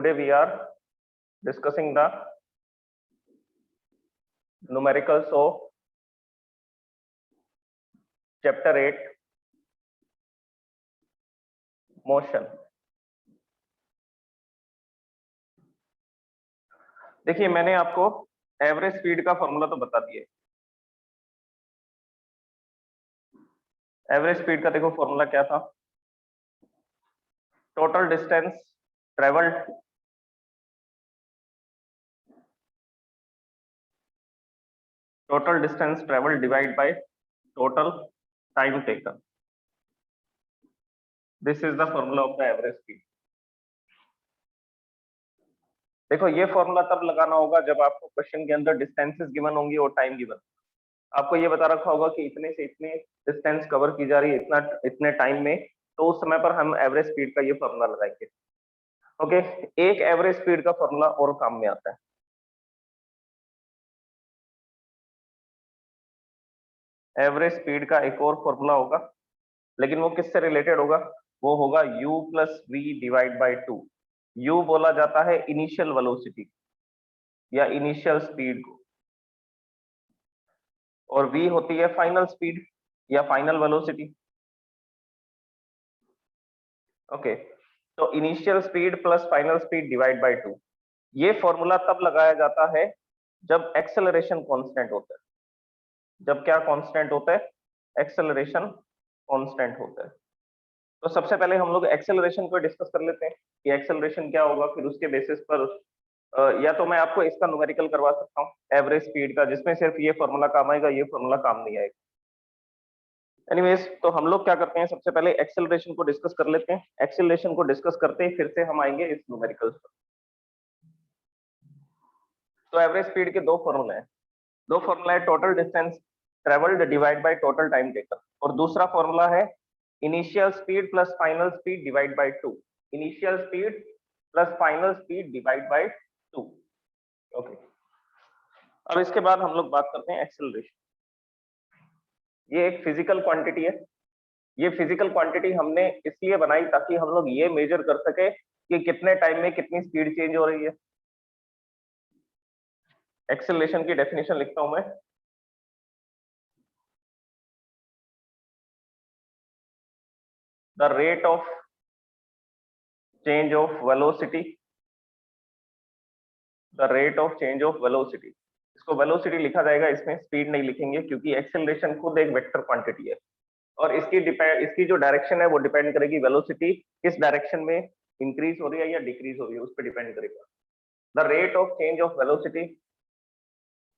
Today we are discussing the numericals of chapter 8 motion. देखिए मैंने आपको एवरेज स्पीड का फॉर्मूला तो बता दिया। एवरेज स्पीड का देखो फॉर्मूला क्या था, total distance travelled divide by total time taken. This is the formula of the average speed. देखो ये फॉर्मूला तब लगाना होगा जब आपको क्वेश्चन के अंदर डिस्टेंसेस गिवन होंगी और टाइम गिवन। आपको ये बता रखा होगा कि इतने से इतने डिस्टेंस कवर की जा रही है इतने टाइम में, तो उस समय पर हम एवरेज स्पीड का ये फॉर्मूला लगाएंगे। ओके, एक एवरेज स्पीड का फॉर्मूला और काम में आता है। एवरेज स्पीड का एक और फॉर्मूला होगा, लेकिन वो किससे रिलेटेड होगा? वो होगा u plus we divide by 2। u बोला जाता है इनिशियल वेलोसिटी या इनिशियल स्पीड को, और v होती है फाइनल स्पीड या फाइनल वेलोसिटी। ओके, तो initial speed plus final speed divide by 2, ये फॉर्मूला तब लगाया जाता है जब एक्सेलरेशन कांस्टेंट होता है। जब क्या कांस्टेंट होता है? एक्सेलरेशन कांस्टेंट होता है। तो सबसे पहले हम लोग एक्सेलरेशन को डिस्कस कर लेते हैं कि एक्सेलरेशन क्या होगा, फिर उसके बेसिस पर या तो मैं आपको इसका न्यूमेरिकल करवा सकता हूँ एवरेज स्पीड का, जिसमें सिर्फ ये फॉर्मूला काम आएगा, ये फॉर्मूला काम नहीं आएगा। एनीवेज, तो हम लोग क्या करते हैं, सबसे पहले एक्सेलरेशन को डिस्कस कर लेते हैं। एक्सेलरेशन को डिस्कस करते ही फिर से हम आएंगे इस न्यूमेरिकल्स पर। तो एवरेज स्पीड के दो फॉर्मूले हैं। दो फॉर्मूला है, total distance travelled divide by total time taken, और दूसरा फॉर्मूला है initial speed plus final speed divide by 2। Initial speed plus final speed divide by 2। Okay, अब इसके बाद हम लोग बात करते हैं एक्सेलरेशन। ये एक फिजिकल क्वांटिटी है। ये फिजिकल क्वांटिटी हमने इसलिए बनाई ताकि हम लोग ये मेजर कर सके कि कितने टाइम में कितनी स्पीड चेंज हो रही है। एक्सेलरेशन की डेफिनेशन लिखता हूं मैं। The rate of change of velocity, the rate of change of velocity, इसको वेलोसिटी लिखा जाएगा, इसमें स्पीड नहीं लिखेंगे क्योंकि एक्सेलरेशन खुद एक वेक्टर क्वांटिटी है और इसकी जो डायरेक्शन है वो डिपेंड करेगी वेलोसिटी किस डायरेक्शन में इंक्रीज हो रही है या डिक्रीज हो रही है, उस पर डिपेंड करेगा। The rate of change of velocity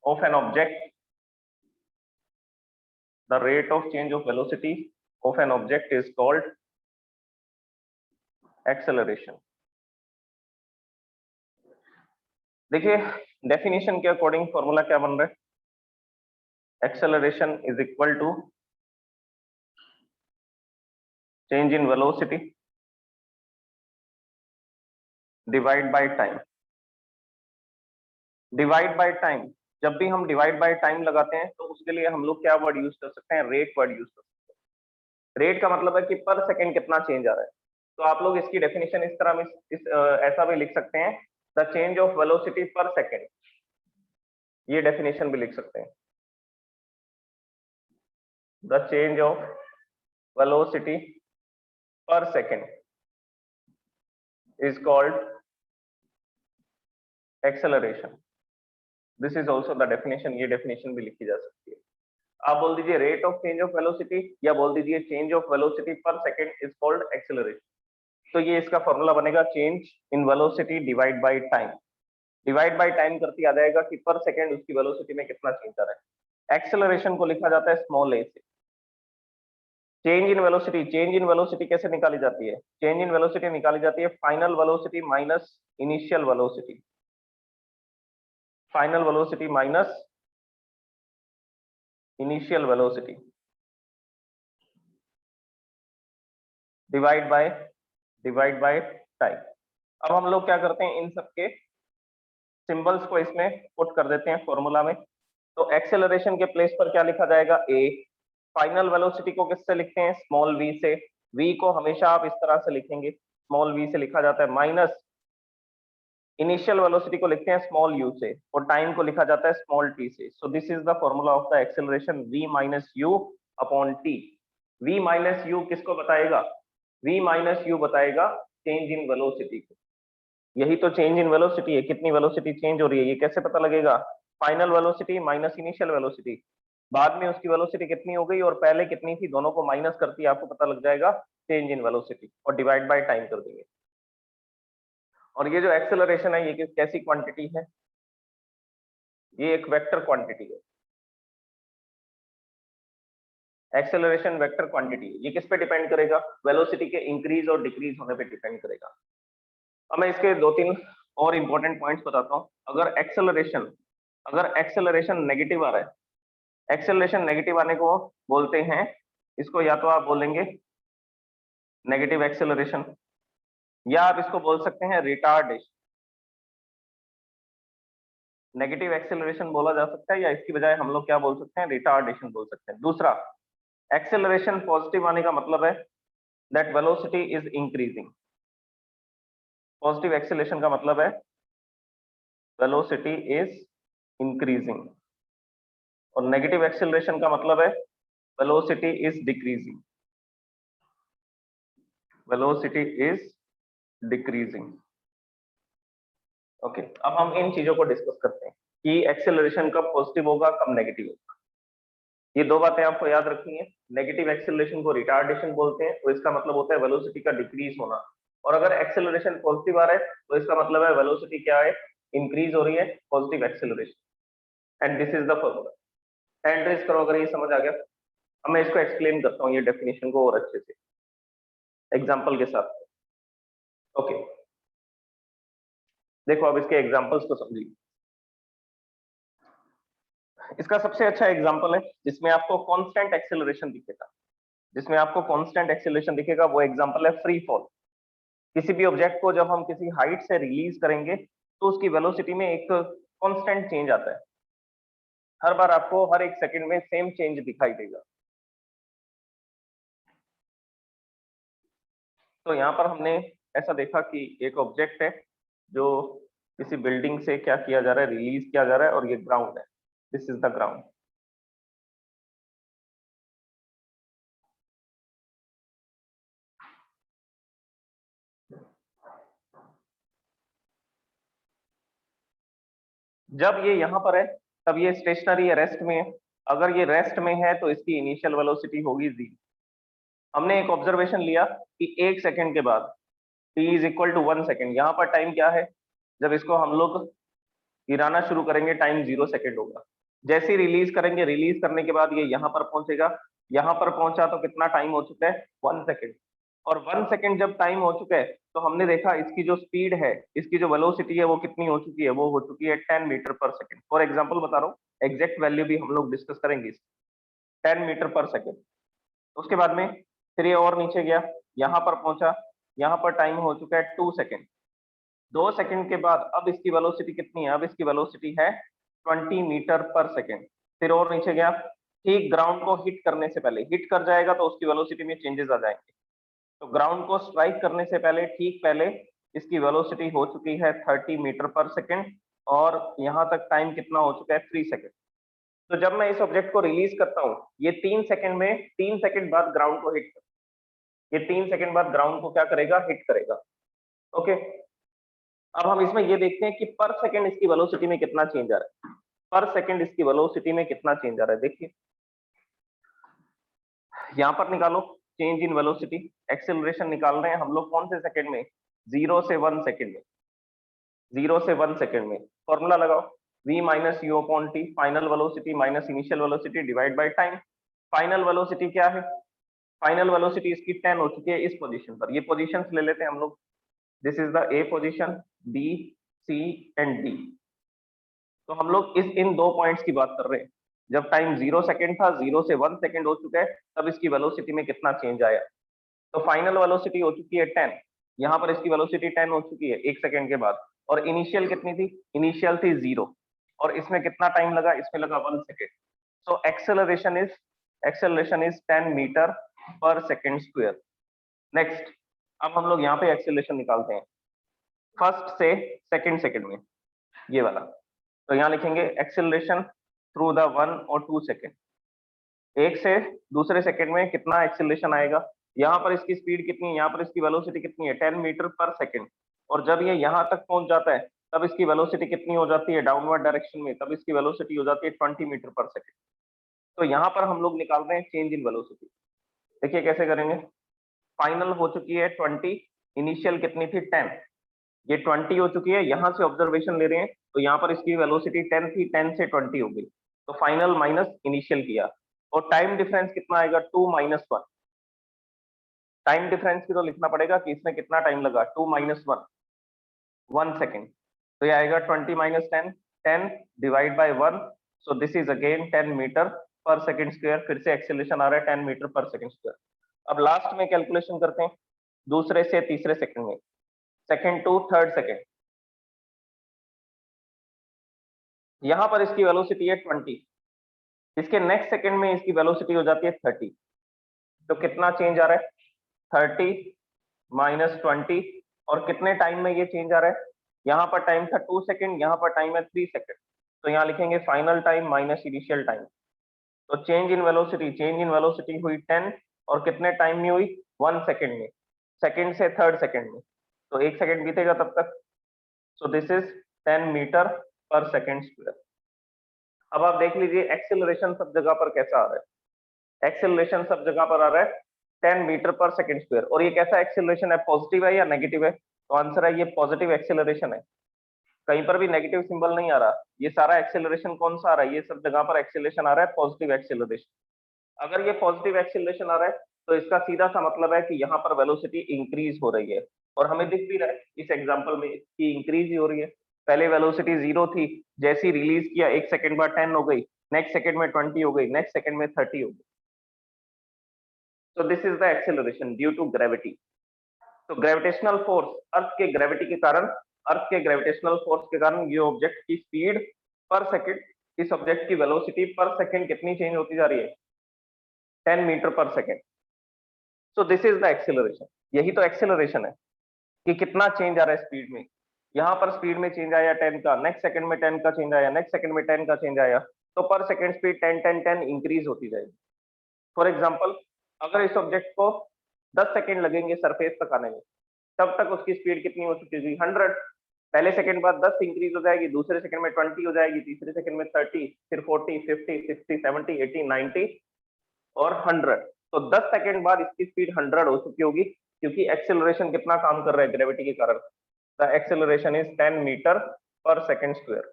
of an object, the rate of change of velocity of an object is called acceleration. देखिए डेफिनेशन के अकॉर्डिंग फॉर्मूला क्या बन रहा है, acceleration is equal to change in velocity divide by time. Divide by time, जब भी हम divide by time लगाते हैं तो उसके लिए हम लोग क्या वर्ड यूज कर सकते हैं? रेट वर्ड यूज कर सकते हैं। रेट का मतलब है कि पर सेकेंड कितना चेंज आ रहा है। तो आप लोग इसकी डेफिनेशन इस तरह में ऐसा भी लिख सकते हैं, द चेंज ऑफ वेलोसिटी पर सेकेंड। ये डेफिनेशन भी लिख सकते हैं, द चेंज ऑफ वेलोसिटी पर second is called acceleration. This is also the definition, ये definition भी लिखी जा सकती है। आप बोल दीजिए rate of change of velocity या बोल दीजिए change of velocity per second is called acceleration। तो ये इसका फॉर्मूला बनेगा change in velocity divide by time। Divide by time करती आ जाएगा कि पर सेकेंड उसकी वेलोसिटी में कितना चेंज आ रहा है। एक्सेलरेशन को लिखा जाता है स्मॉल ए से। Change in velocity, change in velocity कैसे निकाली जाती है? चेंज इन वेलोसिटी निकाली जाती है final velocity minus initial velocity, final velocity minus initial velocity divide by time. अब हम लोग क्या करते हैं, इन सबके सिंबल्स को इसमें पुट कर देते हैं फॉर्मूला में। तो एक्सेलरेशन के प्लेस पर क्या लिखा जाएगा? ए। फाइनल वेलोसिटी को किससे लिखते हैं? स्मॉल वी से। वी को हमेशा आप इस तरह से लिखेंगे, स्मॉल वी से लिखा जाता है, माइनस इनिशियल वेलोसिटी को लिखते हैं स्मॉल u से और टाइम को लिखा जाता है स्मॉल t से। सो this is the formula of the acceleration v minus u upon t। v minus u किसको बताएगा? v माइनस u बताएगा चेंज इन वेलोसिटी को। यही तो चेंज इन वेलोसिटी है, कितनी वेलोसिटी चेंज हो रही है, ये कैसे पता लगेगा? Final velocity minus initial velocity, बाद में उसकी वेलोसिटी कितनी हो गई और पहले कितनी थी, दोनों को माइनस करती है, आपको पता लग जाएगा चेंज इन वेलोसिटी, और डिवाइड बाय टाइम कर देंगे। और ये जो एक्सेलरेशन है ये कैसी क्वांटिटी है? ये एक वेक्टर क्वांटिटी है। एक्सेलरेशन वेक्टर क्वांटिटी है। ये किस पे डिपेंड करेगा? वेलोसिटी के इंक्रीज और डिक्रीज होने पे डिपेंड करेगा। अब मैं इसके 2-3 और इंपॉर्टेंट पॉइंट्स बताता हूँ। अगर एक्सेलरेशन नेगेटिव आ रहा है, एक्सेलरेशन नेगेटिव आने को बोलते हैं, इसको या तो आप बोलेंगे नेगेटिव एक्सेलरेशन, या आप इसको बोल सकते हैं रिटार्डेशन। नेगेटिव एक्सेलरेशन बोला जा सकता है, या इसकी बजाय हम लोग क्या बोल सकते हैं? रिटार्डेशन बोल सकते हैं। दूसरा, एक्सेलरेशन पॉजिटिव आने का मतलब है that velocity is increasing. Positive acceleration का मतलब है वेलोसिटी इज इंक्रीजिंग, और नेगेटिव एक्सेलरेशन का मतलब है velocity is decreasing. Velocity is decreasing. Okay, अब हम इन चीजों को डिस्कस करते हैं कि एक्सेलरेशन कब पॉजिटिव होगा, कब नेगेटिव होगा। ये दो बातें आपको याद रखनी है। नेगेटिव एक्सेलरेशन को रिटार्डेशन बोलते हैं, तो इसका मतलब होता है वेलोसिटी का डिक्रीज होना। और अगर एक्सेलरेशन पॉजिटिव आ रहा है तो इसका मतलब है वेलोसिटी क्या है? इंक्रीज हो रही है, positive acceleration. And this is the formula. Hand raise करो अगर ये समझ आ गया। अब मैं इसको एक्सप्लेन करता हूँ ये डेफिनेशन को और अच्छे से एग्जाम्पल के साथ। ओके, देखो अब इसके एग्जाम्पल्स को समझिए। इसका सबसे अच्छा एग्जाम्पल है जिसमें आपको कांस्टेंट एक्सेलरेशन दिखेगा। जिसमें आपको कांस्टेंट एक्सेलरेशन दिखेगा वो एग्जांपल है फ्री फॉल। किसी भी ऑब्जेक्ट को जब हम किसी हाइट से रिलीज करेंगे तो उसकी वेलोसिटी में एक कांस्टेंट चेंज आता है। हर बार आपको हर एक सेकंड में सेम चेंज दिखाई देगा। तो यहाँ पर हमने ऐसा देखा कि एक ऑब्जेक्ट है जो किसी बिल्डिंग से क्या किया जा रहा है, रिलीज किया जा रहा है, और ये ग्राउंड है। This is the ground. जब ये यहाँ पर है तब ये स्टेशनरी है, रेस्ट में है। अगर ये रेस्ट में है तो इसकी इनिशियल वेलोसिटी होगी 0। हमने एक ऑब्जर्वेशन लिया कि 1 सेकंड के बाद t is equal to 1 second. यहाँ पर टाइम क्या है? जब इसको हम लोग गिराना शुरू करेंगे टाइम 0 सेकंड होगा। जैसे ही रिलीज करेंगे, रिलीज करने के बाद ये यहाँ पर पहुंचेगा। यहाँ पर पहुंचा तो कितना टाइम हो चुका है? 1 सेकंड। और 1 सेकंड जब टाइम हो चुका है तो हमने देखा इसकी जो स्पीड है, इसकी जो वेलोसिटी है वो कितनी हो चुकी है? वो हो चुकी है 10 metre per second. For example बता रहा हूँ, एग्जैक्ट वैल्यू भी हम लोग डिस्कस करेंगे, 10 मीटर पर सेकंड। उसके बाद में फिर ये और नीचे गया, यहाँ पर पहुंचा, यहाँ पर टाइम हो चुका है 2 सेकंड। 2 सेकंड के बाद अब इसकी वेलोसिटी कितनी है? अब इसकी वेलोसिटी है 20 मीटर पर सेकंड। फिर और नीचे गया, ठीक ग्राउंड को हिट करने से पहले, हिट कर जाएगा तो उसकी वेलोसिटी में चेंजेस आ जाएंगे। तो ग्राउंड को स्ट्राइक करने से पहले, ठीक पहले इसकी वेलोसिटी हो चुकी है 30 मीटर पर सेकंड, और यहाँ तक टाइम कितना हो चुका है? 3 सेकंड। तो जब मैं इस ऑब्जेक्ट को रिलीज करता हूँ, ये 3 सेकंड में 3 सेकंड बाद ग्राउंड को हिट, ये 3 सेकंड बाद ग्राउंड को क्या करेगा? हिट करेगा। ओके, अब हम इसमें ये देखते हैं कि पर सेकंड इसकी वेलोसिटी में कितना चेंज आ रहा है। पर सेकंड इसकी वेलोसिटी में कितना चेंज आ रहा है, देखिए यहाँ पर निकालो चेंज इन वेलोसिटी। एक्सेलरेशन निकाल रहे हैं हम लोग कौन से सेकंड में? 0 से 1 सेकंड में। 0 से 1 सेकंड में फॉर्मूला लगाओ, v minus you upon T, final velocity minus initial velocity divide by time. Final velocity क्या है? फाइनल वेलोसिटी इसकी 10 हो चुकी है इस पोजीशन पर। ये पोजीशंस ले लेते हैं हम लोग। This is the A position, B, C and D. तो हम लोग इन दो पॉइंट्स की बात कर रहे हैं। जब टाइम 0 सेकंड था, 0 से 1 सेकंड हो चुका है, तब इसकी वेलोसिटी में कितना चेंज आया? तो फाइनल वेलोसिटी हो चुकी है 10। यहाँ पर इसकी वेलोसिटी 10 हो चुकी है 1 सेकंड के बाद। और इनिशियल कितनी थी? इनिशियल थी 0। और इसमें कितना टाइम लगा? इसमें लगा 1 second. So acceleration is 10 metre per second square. Next, अब हम लोग यहाँ पे एक्सेलरेशन निकालते हैं। फर्स्ट से सेकंड सेकंड में, ये वाला। तो यहाँ लिखेंगे एक्सेलरेशन थ्रू द 1 और 2 सेकंड। एक से दूसरे सेकंड में कितना एक्सेलरेशन आएगा, यहाँ पर इसकी स्पीड कितनी है, यहाँ पर इसकी वेलोसिटी कितनी है, 10 मीटर पर सेकंड। और जब ये यहाँ तक पहुंच जाता है तब इसकी वेलोसिटी कितनी हो जाती है डाउनवर्ड डायरेक्शन में, तब इसकी वेलोसिटी हो जाती है 20 मीटर पर सेकंड। तो यहाँ पर हम लोग निकाल रहे हैं चेंज इन वेलोसिटी। देखिए कैसे करेंगे। फाइनल हो चुकी है 20, इनिशियल कितनी थी 10, ये 20 हो चुकी है, यहाँ से ऑब्जर्वेशन ले रहे हैं तो यहाँ पर इसकी वेलोसिटी 10 थी, 10 से 20 हो गई, तो फाइनल माइनस इनिशियल किया। और टाइम डिफरेंस कितना आएगा 2 माइनस 1। टाइम डिफरेंस की तो लिखना पड़ेगा कि इसमें कितना टाइम लगा, 2 माइनस 1, 1 सेकेंड। तो ये आएगा 20 minus 10, 10 divide by 1, so this is again 10 metre per second square. फिर से एक्सेलरेशन आ रहा है 10 मीटर पर सेकंड स्क्वायर। अब लास्ट में कैलकुलेशन करते हैं दूसरे से तीसरे सेकंड में, सेकंड टू थर्ड सेकंड। यहां पर इसकी वेलोसिटी है 20, इसके नेक्स्ट सेकंड में इसकी वेलोसिटी हो जाती है 30। तो कितना चेंज आ रहा है 30 माइनस 20, और कितने टाइम में ये चेंज आ रहा है, यहाँ पर टाइम था 2 सेकंड, यहाँ पर टाइम है 3 सेकंड। तो यहाँ लिखेंगे final time minus initial time. तो चेंज इन वेलोसिटी हुई 10, और कितने टाइम में हुई 1 सेकंड में, सेकंड से थर्ड सेकंड में। तो 1 सेकंड बीतेगा तब तक। सो this is 10 metre per second square. अब आप देख लीजिए एक्सेलरेशन सब जगह पर कैसा आ रहा है। एक्सेलरेशन सब जगह पर आ रहा है 10 मीटर पर सेकंड स्क्वायर। और ये कैसा एक्सेलरेशन है, पॉजिटिव है या नेगेटिव है, तो आंसर है ये पॉजिटिव एक्सेलरेशन है। कहीं पर भी नेगेटिव सिंबल नहीं आ रहा। ये सारा एक्सेलरेशन कौन सा आ रहा है, ये सब जगह पर एक्सेलरेशन आ रहा है पॉजिटिव एक्सेलरेशन। अगर ये पॉजिटिव एक्सेलरेशन आ रहा है तो इसका सीधा सा मतलब है कि यहाँ पर वेलोसिटी इंक्रीज हो रही है। और हमें दिख भी रहा है इस एग्जांपल में कि इंक्रीज ही हो रही है। पहले वेलोसिटी 0 थी, जैसे ही रिलीज किया 1 सेकंड बाद 10 हो गई, नेक्स्ट सेकंड में 20 हो गई, नेक्स्ट सेकंड में 30 हो गई। So this is the acceleration due to gravity. तो ग्रेविटेशनल फोर्स, अर्थ के ग्रेविटी के कारण, अर्थ के ग्रेविटेशनल फोर्स के कारण ये ऑब्जेक्ट की स्पीड पर सेकंड, इस ऑब्जेक्ट की वेलोसिटी पर सेकंड कितनी चेंज होती जा रही है 10 metre per second. So this is the acceleration. यही तो एक्सेलरेशन है कि कितना चेंज आ रहा है स्पीड में। यहाँ पर स्पीड में चेंज आया 10 का, नेक्स्ट सेकंड में 10 का चेंज आया, नेक्स्ट सेकंड में 10 का चेंज आया, तो पर सेकंड स्पीड 10 10 10 इंक्रीज होती जाएगी। फॉर एग्जाम्पल अगर इस ऑब्जेक्ट को 10 सेकंड लगेंगे सरफेस तक आने में, तब तक उसकी स्पीड कितनी हो चुकी है 100। पहले सेकंड बाद 10 इंक्रीज हो जाएगी, दूसरे सेकंड में 20 हो जाएगी, तीसरे सेकंड में 30, फिर 40, 50, 60, 70, 80, 90 और 100। तो 10 सेकंड बाद इसकी स्पीड 100 हो चुकी होगी, क्योंकि एक्सेलरेशन कितना काम कर रहा है ग्रेविटी के कारण। The acceleration is 10 metre per second square.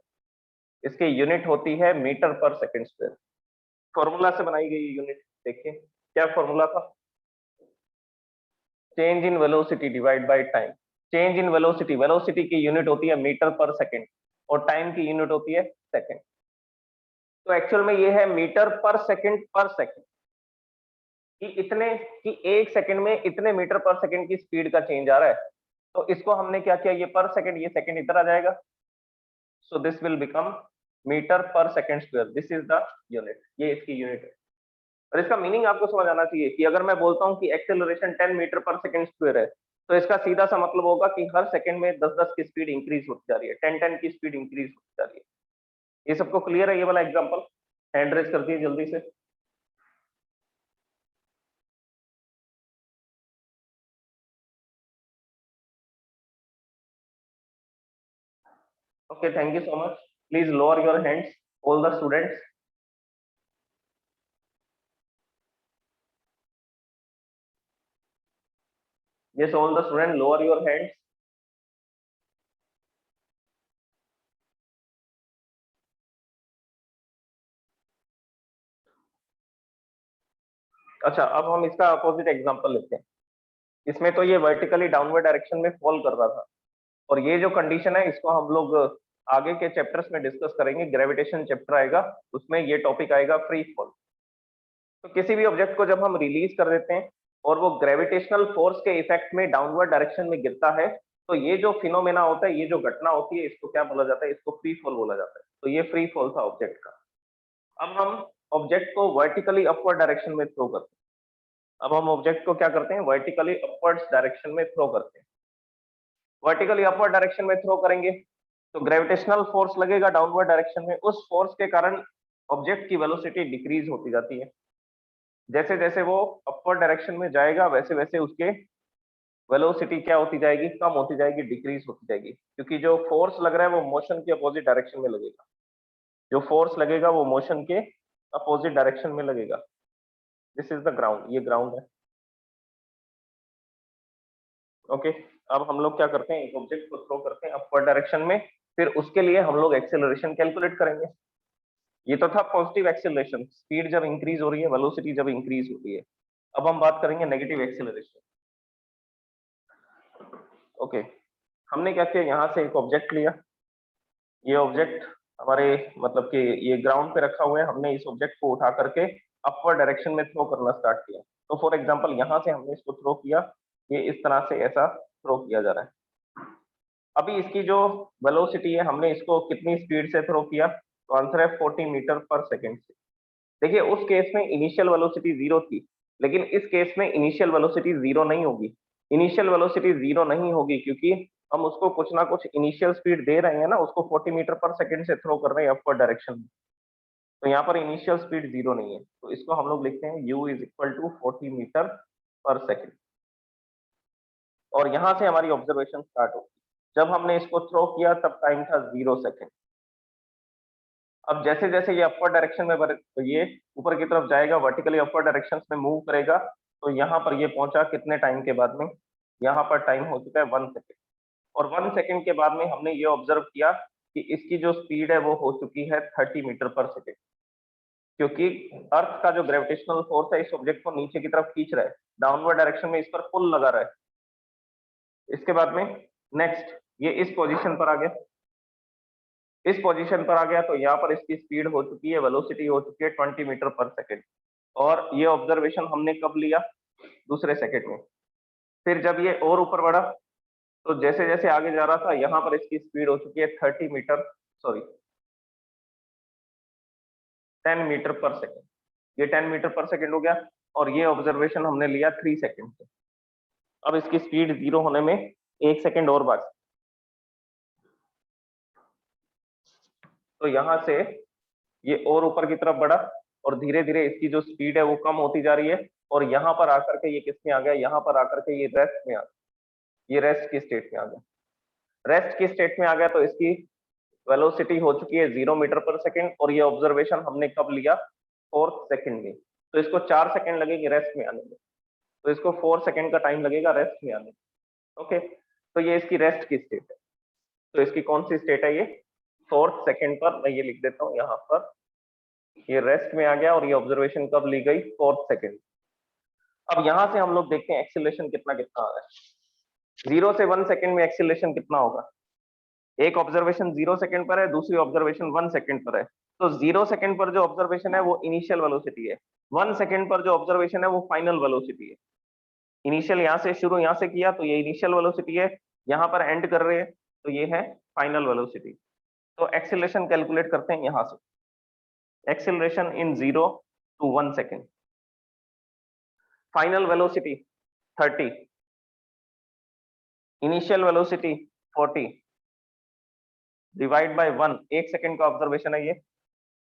इसकी यूनिट होती है metre per second square. Formula से बनाई गई यूनिट देखिए क्या फॉर्मूला था, change in velocity divide by time. Change in velocity, velocity की यूनिट होती है मीटर पर सेकंड और टाइम की यूनिट होती है सेकंड। तो एक्चुअल में ये है मीटर पर सेकंड कि इतने कि 1 सेकंड में इतने मीटर पर सेकंड की स्पीड का चेंज आ रहा है। तो इसको हमने क्या किया, ये पर सेकंड, ये सेकंड इधर आ जाएगा। So this will become metre per second square, this is the unit, ये इसकी यूनिट है। और इसका मीनिंग आपको समझ आना चाहिए कि अगर मैं बोलता हूं कि acceleration 10 metre per second square है, तो इसका सीधा सा मतलब होगा कि हर सेकंड में 10-10 की स्पीड इंक्रीज होती जा रही है, 10-10 की स्पीड इंक्रीज होती जा रही है। ये सबको क्लियर है ये वाला एग्जांपल? हैंड रेज कर दिए जल्दी से। Okay, thank you so much. Please lower your hands, all the students. Yes, all the student lower your hands. अच्छा, अब हम इसका अपोजिट एग्जांपल लेते हैं। इसमें तो ये वर्टिकली डाउनवर्ड डायरेक्शन में फॉल कर रहा था, और ये जो कंडीशन है इसको हम लोग आगे के चैप्टर्स में डिस्कस करेंगे। ग्रेविटेशन चैप्टर आएगा, उसमें ये टॉपिक आएगा फ्री फॉल। तो किसी भी ऑब्जेक्ट को जब हम रिलीज कर देते हैं और वो ग्रेविटेशनल फोर्स के इफेक्ट में डाउनवर्ड डायरेक्शन में गिरता है, तो ये जो फिनोमेना होता है, ये जो घटना होती है, इसको क्या बोला जाता है, इसको फ्री फॉल बोला जाता है। तो ये फ्री फॉल था ऑब्जेक्ट का। अब हम ऑब्जेक्ट को वर्टिकली अपवर्ड डायरेक्शन में थ्रो करते हैं। अब हम ऑब्जेक्ट को क्या करते हैं, वर्टिकली अपवर्ड्स डायरेक्शन में थ्रो करते हैं। वर्टिकली अपवर्ड डायरेक्शन में थ्रो करेंगे तो ग्रेविटेशनल फोर्स लगेगा डाउनवर्ड डायरेक्शन में, उस फोर्स के कारण ऑब्जेक्ट की वेलोसिटी डिक्रीज होती जाती है। जैसे जैसे वो अपवर्ड डायरेक्शन में जाएगा वैसे वैसे उसके वेलोसिटी क्या होती जाएगी, कम होती जाएगी, डिक्रीज होती जाएगी, क्योंकि जो फोर्स लग रहा है वो मोशन के अपोजिट डायरेक्शन में लगेगा। जो फोर्स लगेगा वो मोशन के अपोजिट डायरेक्शन में लगेगा। दिस इज द ग्राउंड, ये ग्राउंड है। ओके अब हम लोग क्या करते हैं, एक ऑब्जेक्ट को थ्रो करते हैं अपवर्ड डायरेक्शन में, फिर उसके लिए हम लोग एक्सेलरेशन कैलकुलेट करेंगे। ये तो था पॉजिटिव एक्सेलरेशन, स्पीड जब इंक्रीज हो रही है, वेलोसिटी जब इंक्रीज होती है। अब हम बात करेंगे नेगेटिव एक्सेलरेशन। ओके हमने क्या किया, यहाँ से एक ऑब्जेक्ट लिया, ये ऑब्जेक्ट हमारे मतलब कि ये ग्राउंड पे रखा हुआ है, हमने इस ऑब्जेक्ट को उठा करके अपवर्ड डायरेक्शन में थ्रो करना स्टार्ट किया। तो फॉर एग्जांपल यहाँ से हमने इसको थ्रो किया, ये इस तरह से ऐसा थ्रो किया जा रहा है। अभी इसकी जो वेलोसिटी है, हमने इसको कितनी स्पीड से थ्रो किया, तो आंसर है 40 मीटर पर सेकेंड से। देखिए उस केस में इनिशियल वेलोसिटी 0 थी, लेकिन इस केस में इनिशियल वेलोसिटी 0 नहीं होगी। इनिशियल वेलोसिटी 0 नहीं होगी क्योंकि हम उसको कुछ ना कुछ इनिशियल स्पीड दे रहे हैं ना, उसको 40 मीटर पर सेकेंड से थ्रो कर रहे हैं अपवर्ड डायरेक्शन में, तो यहाँ पर इनिशियल स्पीड 0 नहीं है। तो इसको हम लोग लिखते हैं u is equal to 40 metre per second. और यहाँ से हमारी ऑब्जर्वेशन स्टार्ट होगी। जब हमने इसको थ्रो किया तब टाइम था 0 सेकेंड। अब जैसे जैसे ये अपवर्ड डायरेक्शन में तो ये ऊपर की तरफ जाएगा, वर्टिकली अपवर्ड डायरेक्शन में मूव करेगा, तो यहाँ पर ये पहुंचा कितने टाइम के बाद में, यहाँ पर टाइम हो चुका है 1 सेकेंड। और 1 सेकेंड के बाद में हमने ये ऑब्जर्व किया कि इसकी जो स्पीड है वो हो चुकी है 30 मीटर पर सेकेंड, क्योंकि अर्थ का जो ग्रेविटेशनल फोर्स है इस ऑब्जेक्ट को नीचे की तरफ खींच रहा है, डाउनवर्ड डायरेक्शन में इस पर पुल लगा रहा है। इसके बाद में नेक्स्ट ये इस पोजीशन पर आ गया, इस पोजीशन पर आ गया, तो यहाँ पर इसकी स्पीड हो चुकी है, वेलोसिटी हो चुकी है 20 मीटर पर सेकेंड। और ये ऑब्जर्वेशन हमने कब लिया, दूसरे सेकेंड में। फिर जब ये और ऊपर बढ़ा तो जैसे जैसे आगे जा रहा था, यहाँ पर इसकी स्पीड हो चुकी है 30 metre, sorry 10 metre per second. ये 10 मीटर पर सेकेंड हो गया, और ये ऑब्जर्वेशन हमने लिया 3 सेकेंड से। अब इसकी स्पीड 0 होने में 1 सेकेंड और बाकी। तो यहाँ से ये और ऊपर की तरफ बढ़ा, और धीरे धीरे इसकी जो स्पीड है वो कम होती जा रही है, और यहाँ पर आकर के ये किस में आ गया, यहाँ पर आकर के ये रेस्ट में आ गया, ये रेस्ट की स्टेट में आ गया। रेस्ट की स्टेट में आ गया तो इसकी वेलोसिटी हो चुकी है 0 मीटर पर सेकेंड, और ये ऑब्जर्वेशन हमने कब लिया, 4th सेकेंड में। तो इसको 4 सेकेंड लगेंगे रेस्ट में आने में, तो इसको 4 सेकेंड का टाइम लगेगा रेस्ट में आने में। ओके तो ये इसकी रेस्ट की स्टेट है। तो इसकी कौन सी स्टेट है, ये 4th सेकेंड पर, मैं ये लिख देता हूँ यहाँ पर, ये रेस्ट में आ गया, और ये ऑब्जर्वेशन कब ली गई, 4th सेकेंड। अब यहाँ से हम लोग देखते हैं एक्सीलरेशन कितना कितना आ रहा है। 0 से 1 सेकेंड में एक्सीलरेशन कितना होगा, एक ऑब्जर्वेशन 0 सेकेंड पर है, दूसरी ऑब्जर्वेशन 1 सेकेंड पर है। तो 0 सेकेंड पर जो ऑब्जर्वेशन है वो इनिशियल वेलोसिटी है, 1 सेकेंड पर जो ऑब्जर्वेशन है वो फाइनल वेलोसिटी है। इनिशियल यहाँ से शुरू, यहाँ से किया तो ये इनिशियल वेलोसिटी है, यहाँ पर एंड कर रहे हैं तो ये है फाइनल वेलोसिटी। तो एक्सीलरेशन कैलकुलेट करते हैं यहाँ से, acceleration in 0 to 1 second. Final velocity 30, initial velocity 40 divide by 1, 1 second का ऑब्जर्वेशन है ये,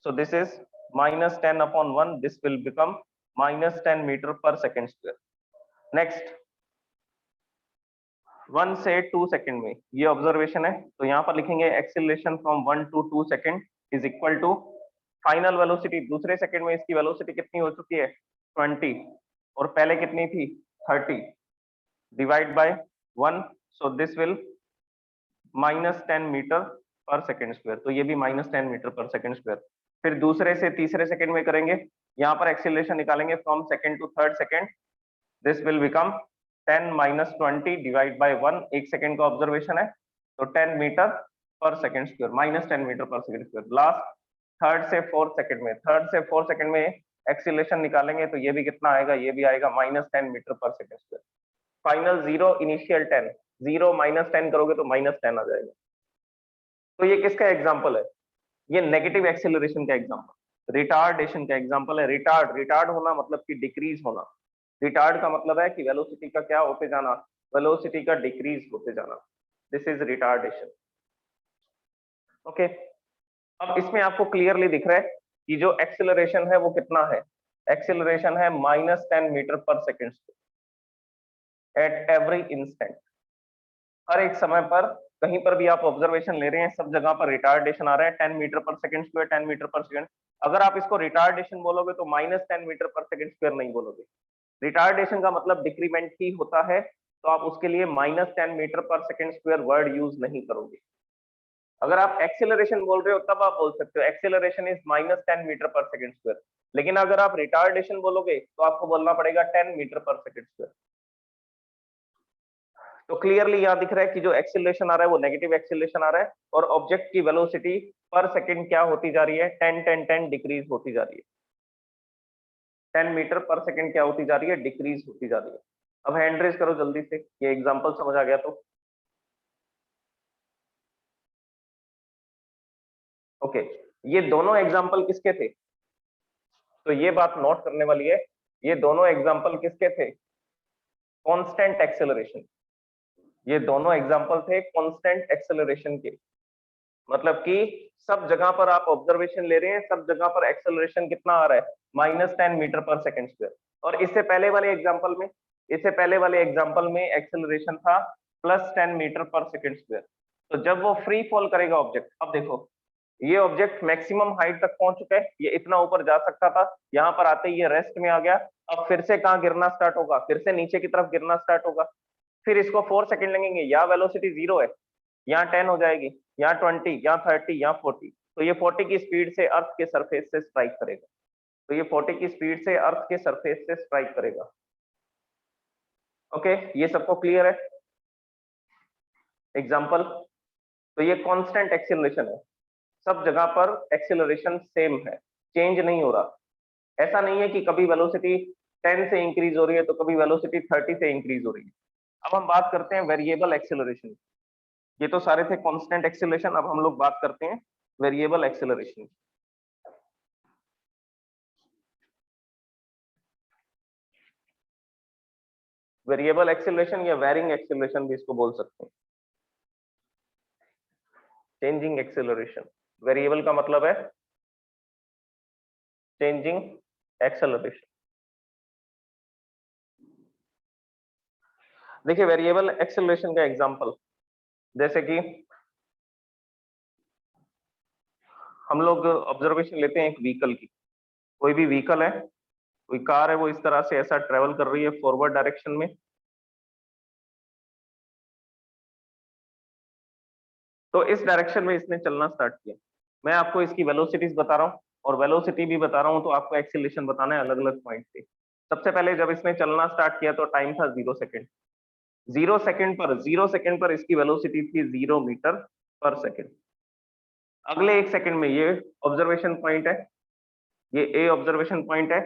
so this is -10/1, this will become -10 metre per second square. Next 1 से 2 सेकेंड में ये ऑब्जर्वेशन है, तो यहाँ पर लिखेंगे acceleration from 1 to 2 second is equal to final velocity, दूसरे सेकेंड में इसकी वेलोसिटी कितनी हो चुकी है 20, और पहले कितनी थी 30, divide by 1, so this will -10 metre per second square, तो ये भी -10 मीटर पर सेकेंड स्क्वायर। फिर दूसरे से तीसरे सेकेंड में करेंगे, यहाँ पर एक्सीलरेशन निकालेंगे from second to third second, this will become 10 - 20 divide by 1, 1 second का ऑब्जर्वेशन है, तो 10 metre per second square, -10 metre per second square. Last third से फोर्थ सेकेंड में, थर्ड से फोर्थ सेकेंड में एक्सीलरेशन निकालेंगे तो ये भी कितना आएगा, ये भी आएगा -10 metre per second square. Final 0, initial 10, 0 - 10 करोगे तो -10 आ जाएगा। तो ये किसका एग्जाम्पल है, ये नेगेटिव एक्सेलरेशन का एग्जाम्पल, रिटार्डेशन का एग्जाम्पल है। रिटार्ड होना मतलब कि डिक्रीज होना, रिटार्ड का मतलब है कि वेलोसिटी का क्या होते जाना, वेलोसिटी का डिक्रीज होते जाना। This is retardation. ओके, अब इसमें आपको क्लियरली दिख रहा है कि जो एक्सेलरेशन है वो कितना है, एक्सेलरेशन है -10 metre per second at every instant. हर एक समय पर कहीं पर भी आप ऑब्जर्वेशन ले रहे हैं, सब जगह पर रिटार्डेशन आ रहा है 10 metre per second square, 10 metre per second. अगर आप इसको रिटार्डेशन बोलोगे तो -10 मीटर पर सेकेंड स्क्वायर नहीं बोलोगे, रिटार्डेशन का मतलब डिक्रीमेंट ही होता है, तो आप उसके लिए -10 metre per second square word use नहीं करोगे। अगर आप एक्सेलरेशन बोल रहे हो तब आप बोल सकते हो acceleration is -10 metre per second square, लेकिन अगर आप रिटार्डेशन बोलोगे तो आपको बोलना पड़ेगा 10 मीटर पर सेकेंड स्क्वायर। तो क्लियरली यहाँ दिख रहा है कि जो एक्सेलरेशन आ रहा है वो नेगेटिव एक्सेलरेशन आ रहा है, और ऑब्जेक्ट की वेलोसिटी पर सेकंड क्या होती जा रही है, 10 डिक्रीज होती जा रही है। 10 मीटर पर सेकंड क्या होती जा रही है, डिक्रीज होती जा रही है। अब हैंड रेज करो जल्दी से, ये एग्जांपल समझ आ गया तो। ओके, ये दोनों एग्जांपल किसके थे, तो ये बात नोट करने वाली है, ये दोनों एग्जांपल किसके थे, कांस्टेंट एक्सेलरेशन। ये दोनों एग्जांपल थे कांस्टेंट एक्सेलरेशन के, मतलब कि सब जगह पर आप ऑब्जर्वेशन ले रहे हैं, सब जगह पर एक्सेलरेशन कितना आ रहा है, -10 मीटर पर सेकेंड स्क्वायर। और इससे पहले वाले एग्जांपल में, इससे पहले वाले एग्जांपल में एक्सेलरेशन था +10 मीटर पर सेकेंड स्क्वायर। तो जब वो फ्री फॉल करेगा ऑब्जेक्ट, अब देखो ये ऑब्जेक्ट मैक्सिमम हाइट तक पहुंच चुका है, ये इतना ऊपर जा सकता था, यहाँ पर आते ही ये रेस्ट में आ गया। अब फिर से कहाँ गिरना स्टार्ट होगा, फिर से नीचे की तरफ गिरना स्टार्ट होगा, फिर इसको 4 सेकंड लगेंगे, यहाँ वेलोसिटी 0 है, यहाँ 10 हो जाएगी, यहाँ 20, यहाँ 30, यहाँ 40। तो ये 40 की स्पीड से अर्थ के सरफेस से स्ट्राइक करेगा, तो ये 40 की स्पीड से अर्थ के सरफेस से स्ट्राइक करेगा। ओके, ये सबको क्लियर है एग्जाम्पल। तो ये कांस्टेंट एक्सेलरेशन है, सब जगह पर एक्सेलरेशन सेम है, चेंज नहीं हो रहा। ऐसा नहीं है कि कभी वेलोसिटी 10 से इंक्रीज हो रही है तो कभी वेलोसिटी 30 से इंक्रीज हो रही है। अब हम बात करते हैं वेरिएबल एक्सेलरेशन। ये तो सारे थे कांस्टेंट एक्सेलरेशन, अब हम लोग बात करते हैं वेरिएबल एक्सेलरेशन। वेरिएबल एक्सेलरेशन या वेरिंग एक्सेलरेशन भी इसको बोल सकते हैं, चेंजिंग एक्सेलरेशन। वेरिएबल का मतलब है चेंजिंग एक्सेलरेशन। देखिए वेरिएबल एक्सेलरेशन का एग्जांपल, जैसे कि हम लोग ऑब्जर्वेशन लेते हैं एक व्हीकल की, कोई भी व्हीकल है, कोई कार है, वो इस तरह से ऐसा ट्रेवल कर रही है फॉरवर्ड डायरेक्शन में, तो इस डायरेक्शन में इसने चलना स्टार्ट किया। मैं आपको इसकी वेलोसिटीज बता रहा हूँ और वेलोसिटी भी बता रहा हूँ, तो आपको एक्सेलरेशन बताना है अलग अलग पॉइंट पे। सबसे पहले जब इसने चलना स्टार्ट किया तो टाइम था 0 सेकेंड, 0 सेकेंड पर इसकी वेलोसिटी थी 0 मीटर पर सेकेंड। अगले 1 सेकेंड में ये ऑब्जर्वेशन पॉइंट है, ये ए ऑब्जर्वेशन पॉइंट है,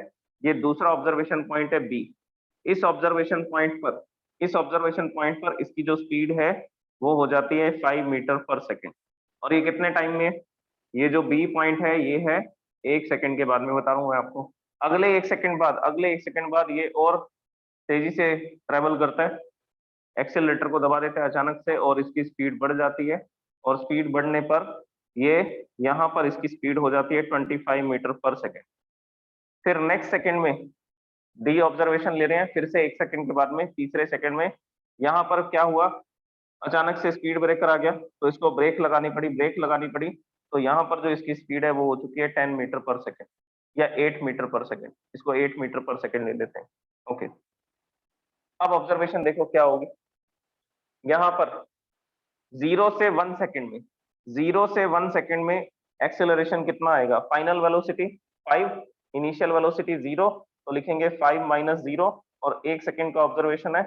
ये दूसरा ऑब्जर्वेशन पॉइंट है बी। इस ऑब्जर्वेशन पॉइंट पर, इस ऑब्जर्वेशन पॉइंट पर इसकी जो स्पीड है वो हो जाती है 5 मीटर पर सेकेंड। और ये कितने टाइम में, ये जो बी पॉइंट है ये है 1 सेकेंड के बाद में बता रहा हूँ मैं आपको। अगले 1 सेकेंड बाद, अगले 1 सेकेंड बाद ये और तेजी से ट्रेवल करता है, एक्सेलरेटर को दबा देते हैं अचानक से और इसकी स्पीड बढ़ जाती है, और स्पीड बढ़ने पर ये यहाँ पर इसकी स्पीड हो जाती है 25 मीटर पर सेकेंड। फिर नेक्स्ट सेकेंड में डी ऑब्जर्वेशन ले रहे हैं, फिर से 1 सेकेंड के बाद में तीसरे सेकेंड में यहाँ पर क्या हुआ, अचानक से स्पीड ब्रेकर आ गया, तो इसको ब्रेक लगानी पड़ी, ब्रेक लगानी पड़ी। तो यहाँ पर जो इसकी स्पीड है वो हो चुकी है 10 मीटर पर सेकेंड या 8 मीटर पर सेकेंड, इसको 8 मीटर पर सेकेंड ले लेते हैं। ओके, अब ऑब्जर्वेशन देखो क्या होगी, यहाँ पर 0 से 1 सेकेंड में, 0 से 1 सेकेंड में एक्सेलरेशन कितना आएगा, फाइनल वेलोसिटी 5, इनिशियल वेलोसिटी 0, तो लिखेंगे 5 माइनस 0, और 1 सेकेंड का ऑब्जर्वेशन है,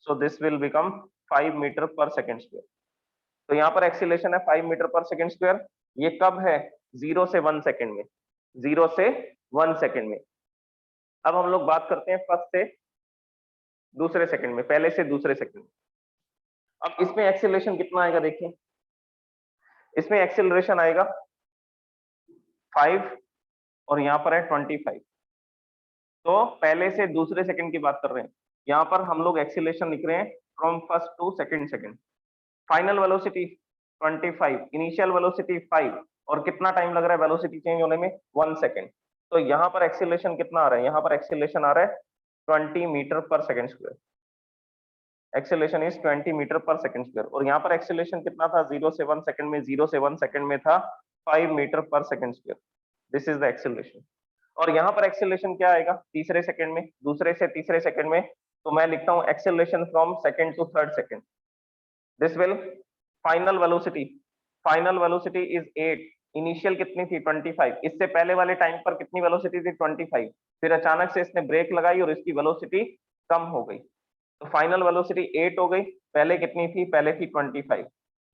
so this will become 5 metre per second square. तो यहाँ पर एक्सेलरेशन है 5 मीटर पर सेकेंड स्क्वायर। ये कब है, 0 से 1 सेकेंड में, 0 से 1 सेकेंड में। अब हम लोग बात करते हैं फर्स्ट से दूसरे सेकेंड में, पहले से दूसरे सेकेंड में। अब इसमें एक्सेलरेशन कितना आएगा, देखिए इसमें एक्सेलरेशन आएगा 5 और यहाँ पर है 25। तो पहले से दूसरे सेकंड की बात कर रहे हैं, यहाँ पर हम लोग एक्सेलरेशन लिख रहे हैं from first to second second. Final velocity 25, initial velocity 5, और कितना टाइम लग रहा है वेलोसिटी चेंज होने में? 1 सेकेंड। तो यहाँ पर एक्सीलरेशन कितना आ रहा है? यहाँ पर एक्सीलरेशन आ रहा है 20 metre per second square. Acceleration is 20 metre per second square. और यहाँ पर एक्सीलरेशन कितना था? 0 से 1 सेकेंड में, 0 से 1 सेकेंड में था 5 metre per second square. This is the acceleration. और यहाँ पर एक्सीलरेशन क्या आएगा तीसरे सेकंड में, दूसरे से तीसरे सेकंड में? तो मैं लिखता हूँ acceleration from second to third second. This will final velocity is 8, initial कितनी थी? 25। इससे पहले वाले टाइम पर कितनी वेलोसिटी थी? 25। फिर अचानक से इसने ब्रेक लगाई और इसकी वेलोसिटी कम हो गई, तो फाइनल वेलोसिटी 8 हो गई। पहले कितनी थी? पहले थी 25।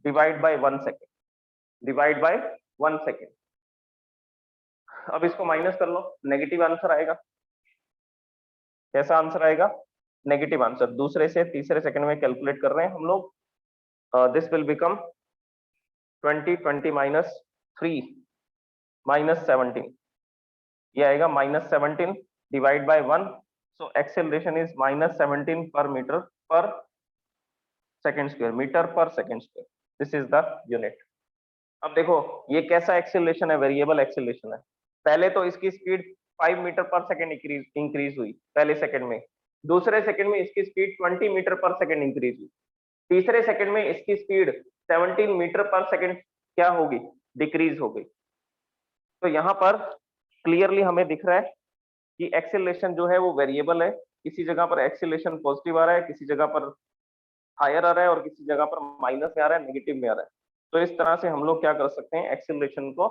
Divide by 1 second, divide by 1 second. अब इसको माइनस कर लो, नेगेटिव आंसर आएगा। कैसा आंसर आएगा? Negative answer. दूसरे से तीसरे सेकंड में कैलकुलेट कर रहे हैं हम लोग। This will become 20 minus 3 minus 17, ये आएगा minus 17 divide by 1। So acceleration is minus 17 पर metre per second square, metre per second square. This is the unit. अब देखो ये कैसा एक्सेलरेशन है? वेरिएबल एक्सेलरेशन है। पहले तो इसकी speed 5 metre per second increase हुई पहले सेकंड में, दूसरे सेकंड में इसकी speed 20 metre per second increase हुई, तीसरे सेकंड में इसकी स्पीड 17 मीटर पर सेकेंड क्या होगी? डिक्रीज हो गई। तो यहाँ पर क्लियरली हमें दिख रहा है कि एक्सेलरेशन जो है वो वेरिएबल है। किसी जगह पर एक्सेलरेशन पॉजिटिव आ रहा है, किसी जगह पर हायर आ रहा है, और किसी जगह पर माइनस में आ रहा है, नेगेटिव में आ रहा है। तो इस तरह से हम लोग क्या कर सकते हैं? एक्सेलरेशन को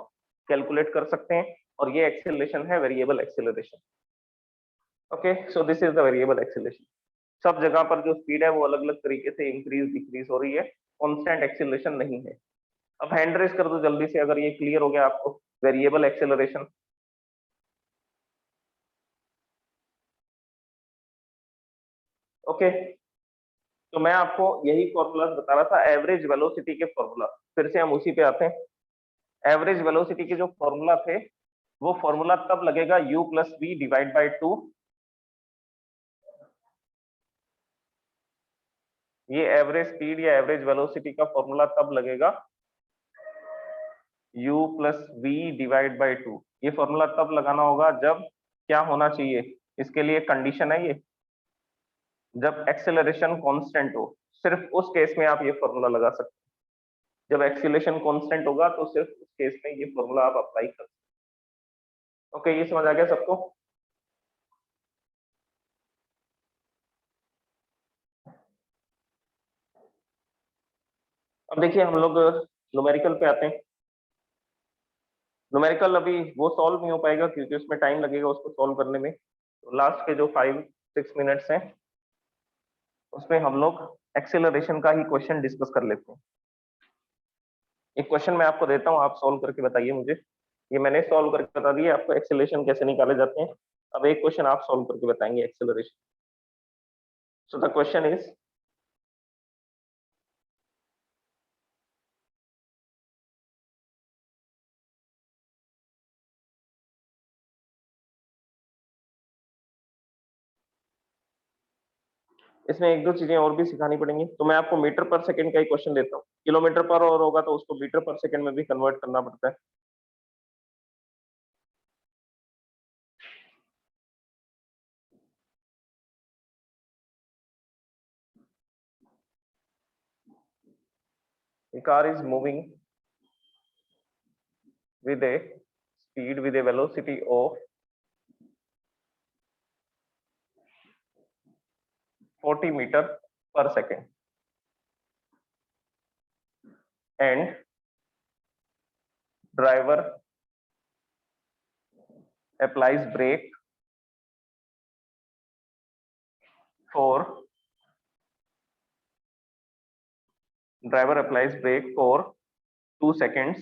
कैलकुलेट कर सकते हैं, और ये एक्सेलरेशन है variable acceleration. Okay, so this is the variable acceleration. सब जगह पर जो स्पीड है वो अलग अलग तरीके से इंक्रीज डिक्रीज हो रही है, कांस्टेंट एक्सेलरेशन नहीं है। अब हैंड रेस कर दो जल्दी से अगर ये क्लियर हो गया आपको वेरिएबल एक्सेलरेशन। ओके, तो मैं आपको यही फॉर्मूला बता रहा था, एवरेज वेलोसिटी के फॉर्मूला। फिर से हम उसी पे आते हैं। एवरेज वेलोसिटी के जो फॉर्मूला थे वो फॉर्मूला तब लगेगा u plus we divide by 2। ये एवरेज स्पीड या एवरेज वेलोसिटी का फॉर्मूला तब लगेगा u plus we divide by 2। ये फॉर्मूला तब लगाना होगा जब क्या होना चाहिए? इसके लिए कंडीशन है ये, जब एक्सेलरेशन कांस्टेंट हो। सिर्फ उस केस में आप ये फॉर्मूला लगा सकते हैं। जब एक्सेलरेशन कांस्टेंट होगा तो सिर्फ उस केस में ये फॉर्मूला आप अप्लाई कर सकते हैं। ओके, ये समझ आ गया सबको? अब देखिए हम लोग न्यूमेरिकल पे आते हैं। न्यूमेरिकल अभी वो सॉल्व नहीं हो पाएगा क्योंकि उसमें टाइम लगेगा उसको सॉल्व करने में। तो लास्ट के जो 5-6 मिनट्स हैं उसमें हम लोग एक्सेलरेशन का ही क्वेश्चन डिस्कस कर लेते हैं। एक क्वेश्चन मैं आपको देता हूँ, आप सॉल्व करके बताइए मुझे। ये मैंने सॉल्व करके बता दिया आपको एक्सेलरेशन कैसे निकाले जाते हैं। अब एक क्वेश्चन आप सॉल्व करके बताएंगे acceleration. So the question is, इसमें एक दो चीजें और भी सिखानी पड़ेंगी। तो मैं आपको मीटर पर सेकंड का ही क्वेश्चन देता हूँ। किलोमीटर पर और होगा तो उसको मीटर पर सेकंड में भी कन्वर्ट करना पड़ता है। A car is moving with a speed with a velocity of 40 meter per second and driver applies brake for 2 seconds